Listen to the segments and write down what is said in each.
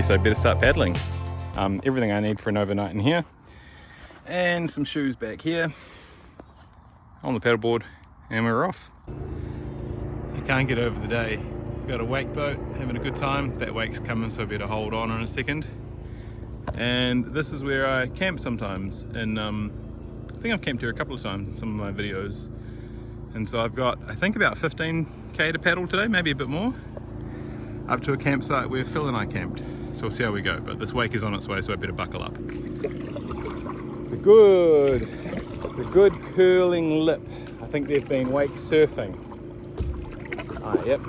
so I better start paddling. Everything I need for an overnight in here, and some shoes back here on the paddleboard, and we're off. I can't get over the day. Got a wake boat, having a good time. That wake's coming, so I better hold on in a second. And this is where I camp sometimes, and I think I've camped here a couple of times in some of my videos. And so I've got, I think, about 15k to paddle today, maybe a bit more, up to a campsite where Phil and I camped. So we'll see how we go, but this wake is on its way, so I better buckle up. The good curling lip. I think they've been wake surfing. Ah, yep.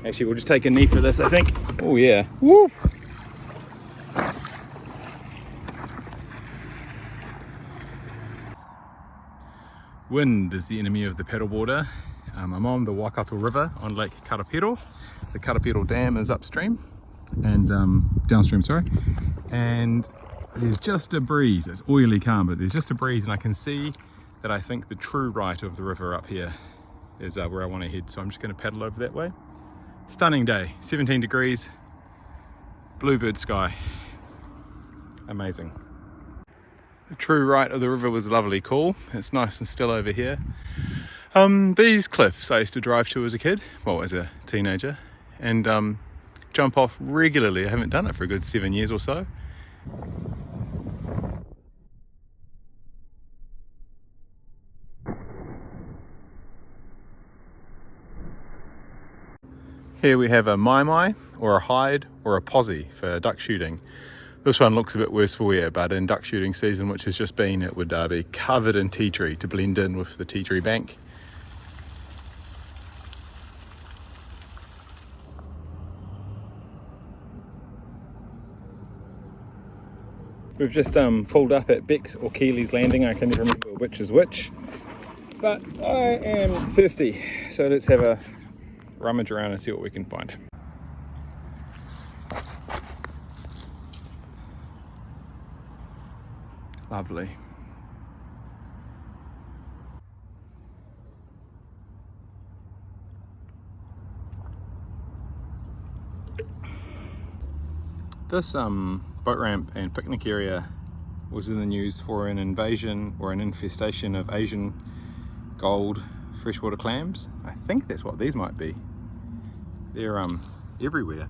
Actually, we'll just take a knee for this, I think. Oh yeah. Woo! Wind is the enemy of the paddleboarder. I'm on the Waikato River on Lake Karapiro. The Karapiro Dam is upstream and downstream, sorry. And there's just a breeze. It's oily calm, but there's just a breeze, and I can see that I think the true right of the river up here is where I want to head. So I'm just going to paddle over that way. Stunning day, 17 degrees, bluebird sky, amazing. The true right of the river was lovely, cool. It's nice and still over here. These cliffs I used to drive to as a kid, well, as a teenager, and jump off regularly. I haven't done it for a good 7 years or so. Here we have a Maimai, or a hide, or a posse for duck shooting. This one looks a bit worse for wear, but in duck shooting season, which has just been, it would be covered in tea tree to blend in with the tea tree bank. We've just pulled up at Beck's or Keely's Landing. I can never remember which is which, but I am thirsty, so let's have a rummage around and see what we can find. Lovely. This boat ramp and picnic area was in the news for an invasion or an infestation of Asian gold freshwater clams. I think that's what these might be. They're everywhere.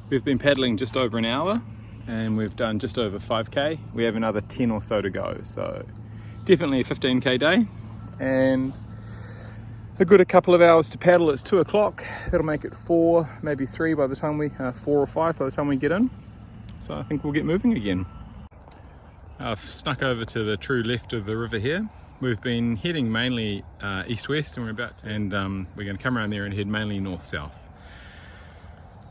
We've been paddling just over an hour and we've done just over 5k. We have another 10 or so to go, so definitely a 15k day and a good couple of hours to paddle. It's 2 o'clock. That'll make it 4, maybe 3 by the time we 4 or 5 by the time we get in. So I think we'll get moving again. I've snuck over to the true left of the river here. We've been heading mainly east-west, and we're going to come around there and head mainly north-south.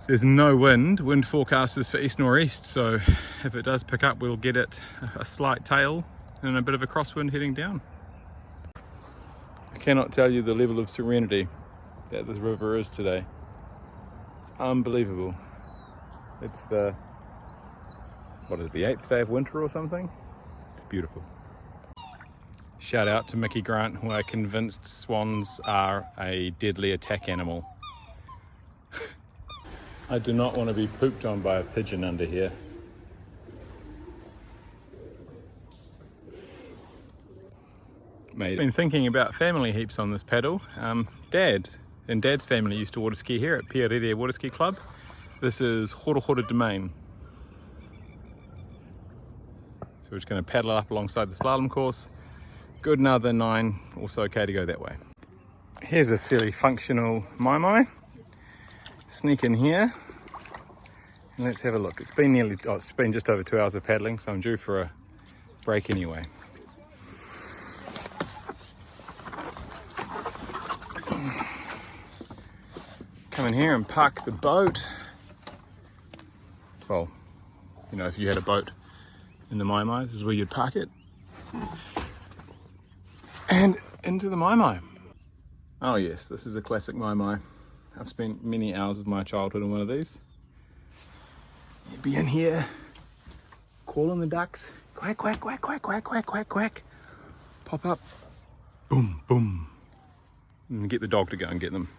There's no wind. Wind forecast is for east-northeast, so if it does pick up, we'll get it a slight tail and a bit of a crosswind heading down. I cannot tell you the level of serenity that this river is today. It's unbelievable. It's the 8th day of winter or something? It's beautiful. Shout out to Mickey Grant, who are convinced swans are a deadly attack animal. I do not want to be pooped on by a pigeon under here. Mate, I've been thinking about family heaps on this paddle. Dad and Dad's family used to water ski here at Pierere Water Ski Club. This is Horo Domain. So we're just going to paddle up alongside the slalom course. Good, another 9, also okay to go that way. Here's a fairly functional Maimai. Sneak in here and let's have a look. It's been just over 2 hours of paddling, so I'm due for a break anyway. Come in here and park the boat. Well, you know, if you had a boat in the Maimai, this is where you'd park it. And into the Maimai. Oh yes, this is a classic Maimai. I've spent many hours of my childhood in one of these. You'd be in here, calling the ducks, quack, quack, quack, quack, quack, quack, quack, quack. Pop up, boom, boom. And get the dog to go and get them.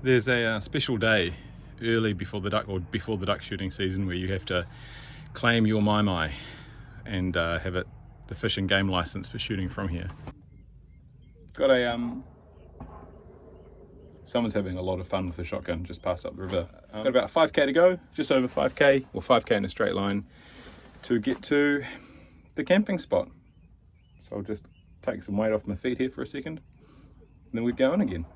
There's a special day early before the duck shooting season where you have to claim your Maimai and have it the fish and game license for shooting from here. Got a someone's having a lot of fun with the shotgun just past up the river. Got about 5k to go, just over 5k, or 5k in a straight line to get to the camping spot. So I'll just take some weight off my feet here for a second, and then we're going again.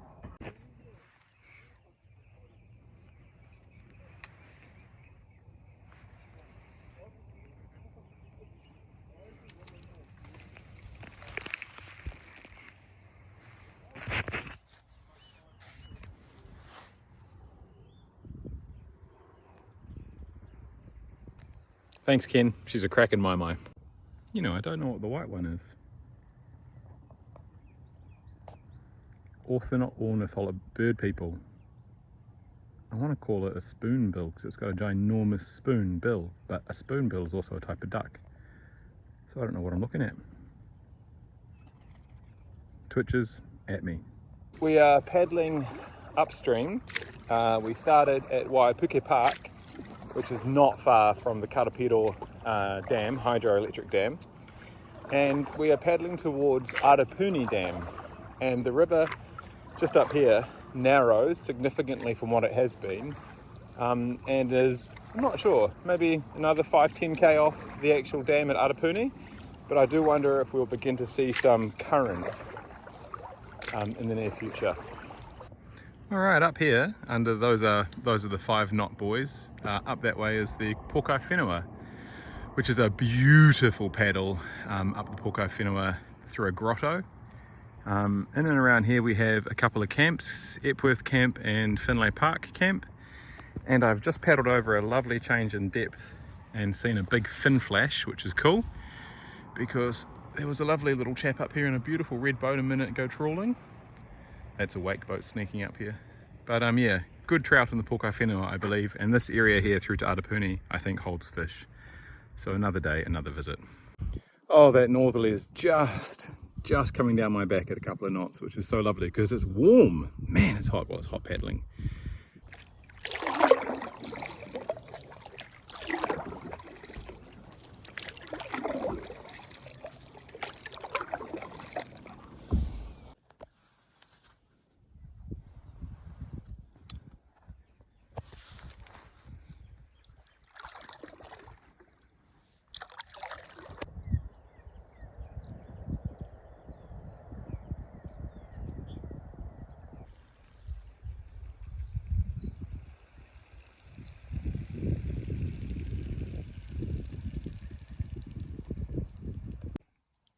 Thanks, Ken. She's a crackin' Maimai. You know, I don't know what the white one is. Ornithologist bird people. I want to call it a spoonbill because it's got a ginormous spoon bill, but a spoonbill is also a type of duck. So I don't know what I'm looking at. Twitches at me. We are paddling upstream. We started at Waipuke Park, which is not far from the Karapiro Dam, hydroelectric dam. And we are paddling towards Arapuni Dam. And the river just up here narrows significantly from what it has been, and is, I'm not sure, maybe another 5-10k off the actual dam at Arapuni, but I do wonder if we'll begin to see some current in the near future. All right, up here, under those are the 5 knot buoys. Up that way is the Pokai Whenua, which is a beautiful paddle up the Pokai Whenua through a grotto. In and around here we have a couple of camps, Epworth Camp and Finlay Park Camp. And I've just paddled over a lovely change in depth and seen a big fin flash, which is cool, because there was a lovely little chap up here in a beautiful red boat a minute ago trawling. That's a wake boat sneaking up here. But yeah, good trout in the Pokai Whenua, I believe, and this area here through to Arapuni I think holds fish. So another day, another visit. Oh, that northerly is just coming down my back at a couple of knots, which is so lovely because it's warm. Man, it's hot. Well, it's hot paddling.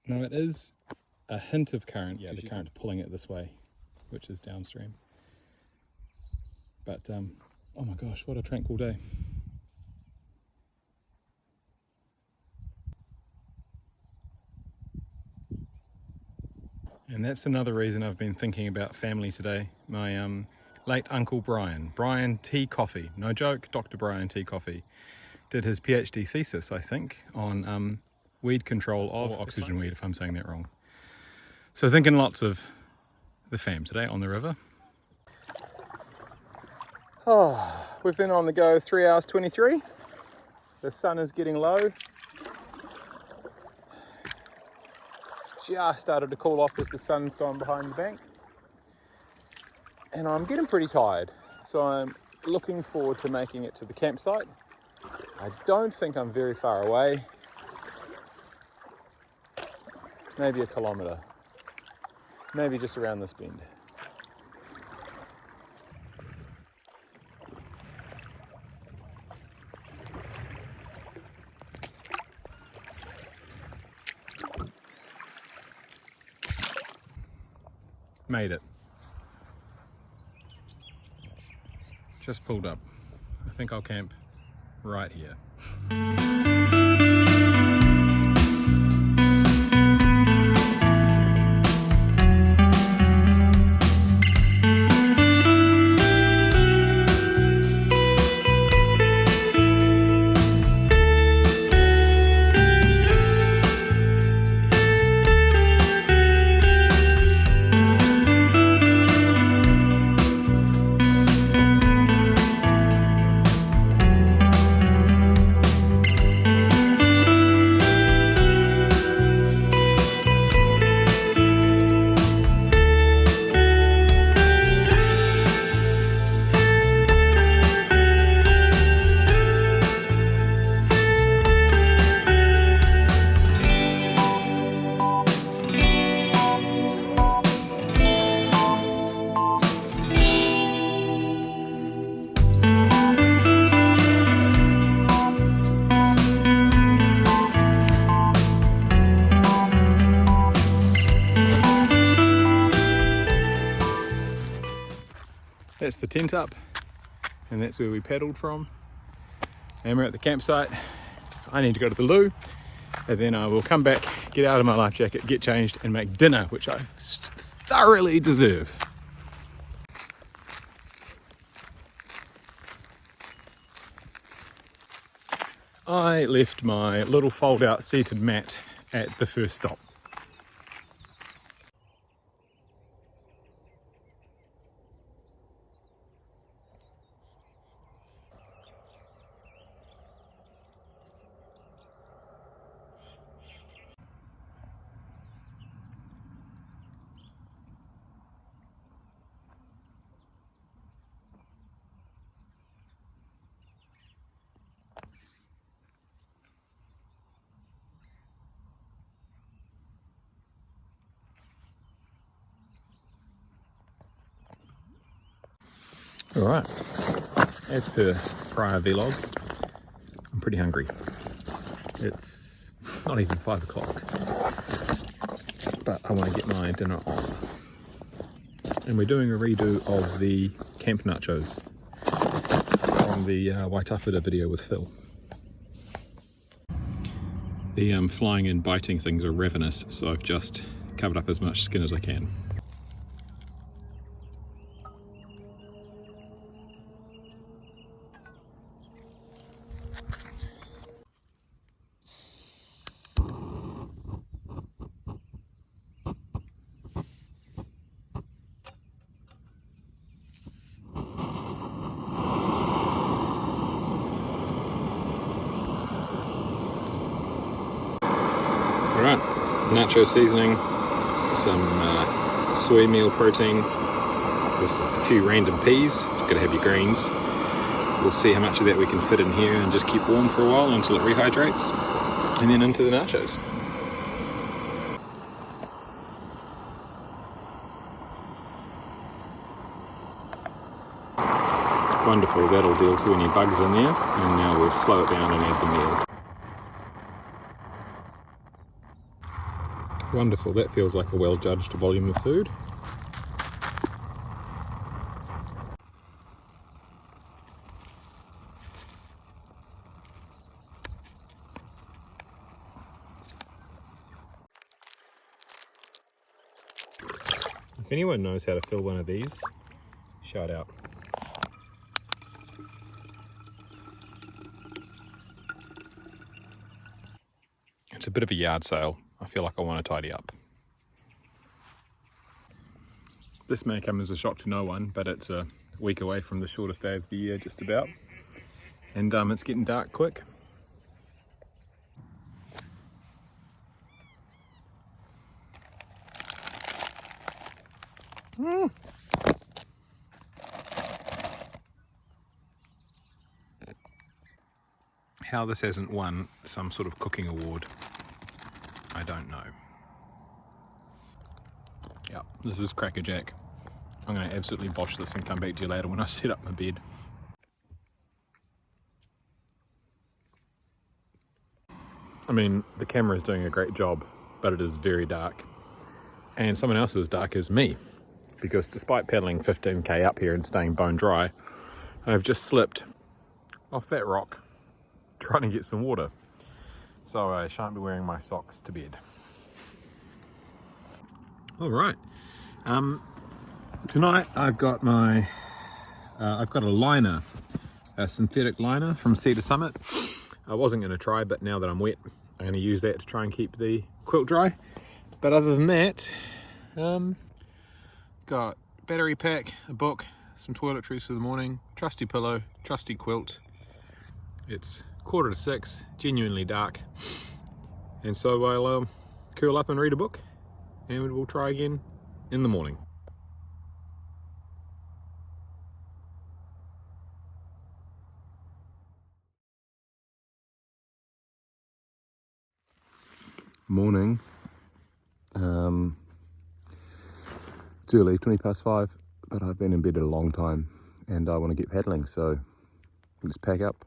Now it is a hint of current, yeah, the current's pulling it this way, which is downstream. But, oh my gosh, what a tranquil day. And that's another reason I've been thinking about family today. My late Uncle Brian T. Coffey, no joke, Dr. Brian T. Coffey, did his PhD thesis, I think, on weed control of oxygen weed, if I'm saying that wrong. So thinking lots of the fam today on the river. Oh, we've been on the go 3 hours 23. The sun is getting low. It's just started to cool off as the sun's gone behind the bank. And I'm getting pretty tired. So I'm looking forward to making it to the campsite. I don't think I'm very far away. Maybe a kilometre, maybe just around this bend. Made it. Just pulled up. I think I'll camp right here. That's the tent up, and that's where we paddled from. And we're at the campsite. I need to go to the loo, and then I will come back, get out of my life jacket, get changed, and make dinner, which I thoroughly deserve. I left my little fold-out seated mat at the first stop. Alright, as per prior vlog, I'm pretty hungry. It's not even 5 o'clock, but I want to get my dinner on. And we're doing a redo of the camp nachos from the Waitawhita video with Phil. The flying and biting things are ravenous, so I've just covered up as much skin as I can. Alright, nacho seasoning, some soy meal protein, with a few random peas. You've got to have your greens. We'll see how much of that we can fit in here and just keep warm for a while until it rehydrates, and then into the nachos. Wonderful, that'll deal to any bugs in there, and now we'll slow it down and add the meal. Wonderful, that feels like a well-judged volume of food. If anyone knows how to fill one of these, shout out. It's a bit of a yard sale. I feel like I want to tidy up. This may come as a shock to no one, but it's a week away from the shortest day of the year, just about. And it's getting dark quick. How this hasn't won some sort of cooking award, I don't know. Yeah, this is crackerjack. I'm going to absolutely bosh this and come back to you later when I set up my bed. I mean, the camera is doing a great job, but it is very dark. And someone else as dark as me, because despite paddling 15k up here and staying bone dry, I've just slipped off that rock trying to get some water. So I shan't be wearing my socks to bed. All right. Tonight I've got my, I've got a liner, a synthetic liner from Cedar Summit. I wasn't going to try, but now that I'm wet, I'm going to use that to try and keep the quilt dry. But other than that, got battery pack, a book, some toiletries for the morning, trusty pillow, trusty quilt. It's 5:45, genuinely dark, and so I'll curl up and read a book, and we'll try again in the morning. Morning. It's early, 5:20, but I've been in bed a long time and I want to get paddling, so let's pack up.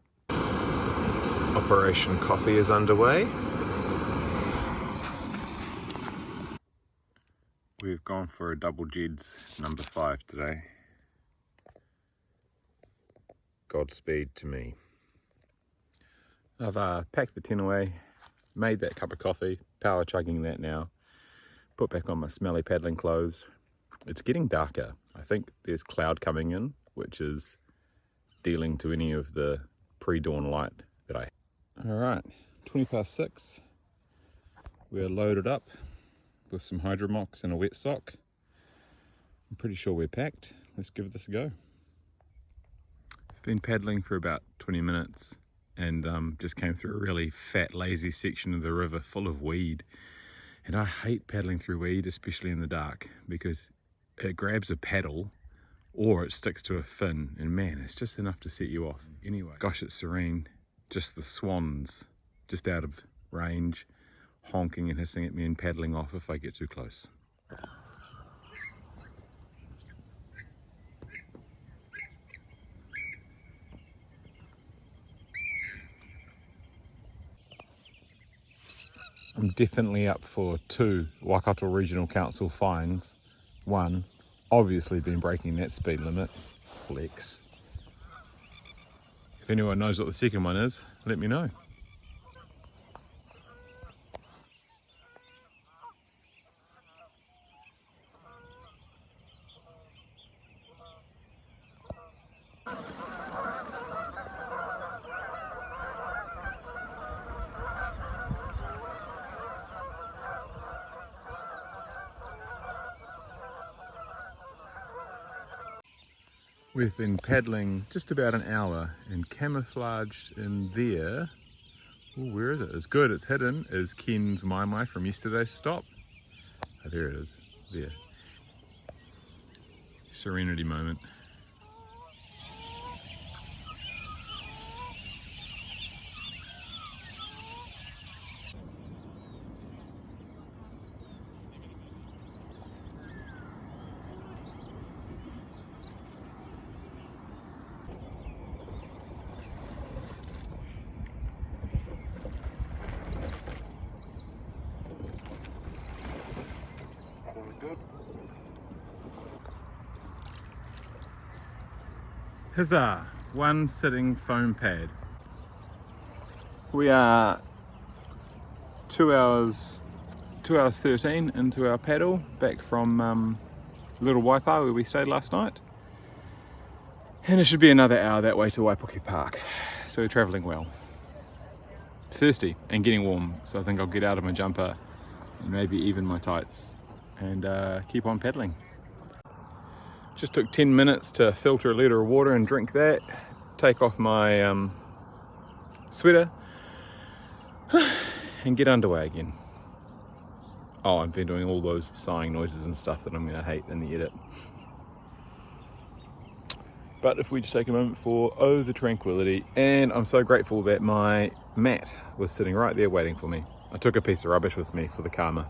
Operation Coffee is underway. We've gone for a double Jeds number 5 today. Godspeed to me. I've packed the tin away, made that cup of coffee, power chugging that now, put back on my smelly paddling clothes. It's getting darker. I think there's cloud coming in, which is dealing to any of the pre-dawn light that I have. All right, 6:20. We're loaded up with some hydromox and a wet sock. I'm pretty sure we're packed. Let's give this a go. I've been paddling for about 20 minutes and just came through a really fat, lazy section of the river full of weed. And I hate paddling through weed, especially in the dark, because it grabs a paddle or it sticks to a fin, and man, it's just enough to set you off. Anyway, gosh, it's serene. Just the swans just out of range, honking and hissing at me and paddling off if I get too close. I'm definitely up for 2 Waikato Regional Council fines. 1, obviously been breaking that speed limit. Flex. If anyone knows what the second one is, let me know. We've been paddling just about an hour, and camouflaged in there, oh, where is it? It's good, it's hidden, is Ken's Maimai from yesterday's stop. Oh, there it is, there. Serenity moment. Good. Huzzah! 1 sitting foam pad. We are 2 hours 13 into our paddle, back from Little Waipa where we stayed last night. And it should be another hour that way to Waipuke Park. So we're travelling well. Thirsty and getting warm, so I think I'll get out of my jumper and maybe even my tights and keep on paddling. Just took 10 minutes to filter a litre of water and drink that, take off my sweater and get underway again. Oh, I've been doing all those sighing noises and stuff that I'm going to hate in the edit. But if we just take a moment for, oh, the tranquility, and I'm so grateful that my mat was sitting right there waiting for me. I took a piece of rubbish with me for the karma.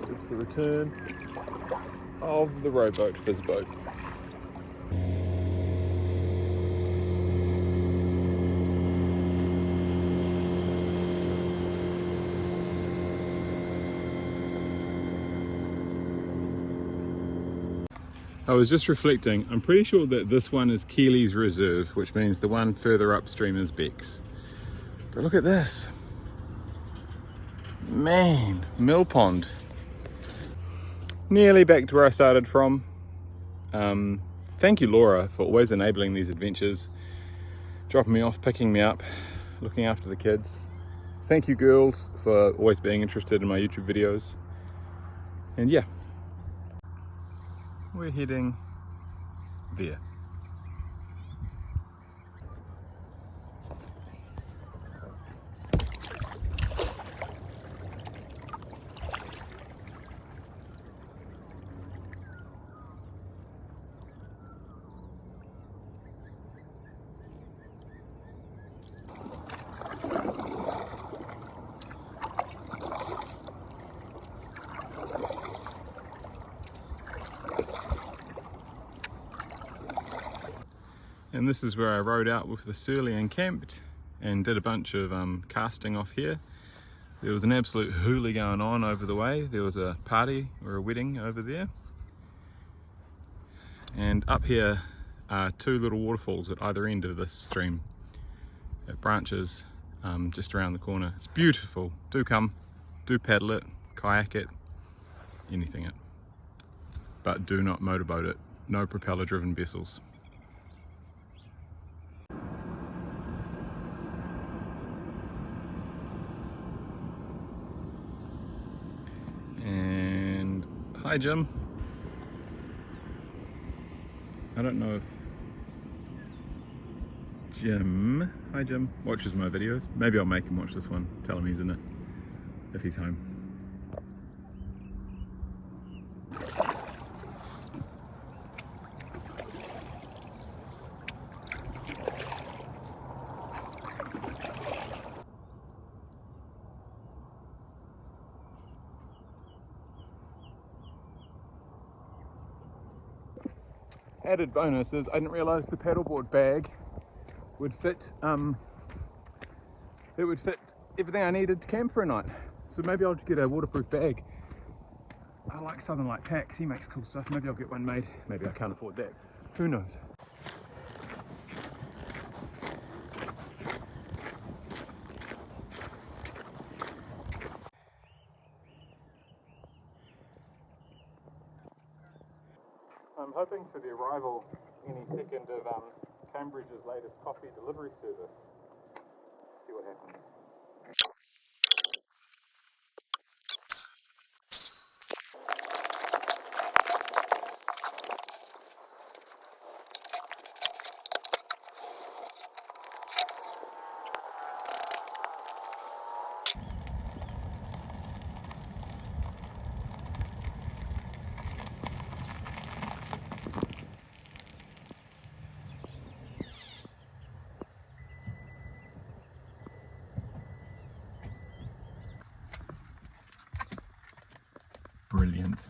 It's the return of the rowboat fizzboat. I was just reflecting, I'm pretty sure that this one is Keely's Reserve, which means the one further upstream is Beck's. But look at this. Man, mill pond. Nearly back to where I started from. Thank you, Laura, for always enabling these adventures, dropping me off, picking me up, looking after the kids. Thank you, girls, for always being interested in my YouTube videos. And yeah, we're heading there. And this is where I rode out with the surly and camped and did a bunch of casting off here. There was an absolute hoolie going on over the way. There was a party or a wedding over there. And up here are two little waterfalls at either end of this stream. It branches just around the corner. It's beautiful. Do come, do paddle it, kayak it, anything it. But do not motorboat it. No propeller driven vessels. And hi Jim. I don't know if Jim, hi Jim, watches my videos. Maybe I'll make him watch this one, tell him he's in it, if he's home. Added bonus is I didn't realise the paddleboard bag would fit, it would fit everything I needed to camp for a night. So maybe I'll get a waterproof bag. I like Southern Light Packs, he makes cool stuff. Maybe I'll get one made. Maybe I can't afford that. Who knows? I'm hoping for the arrival any second of Cambridge's latest coffee delivery service. Let's see what happens. Brilliant.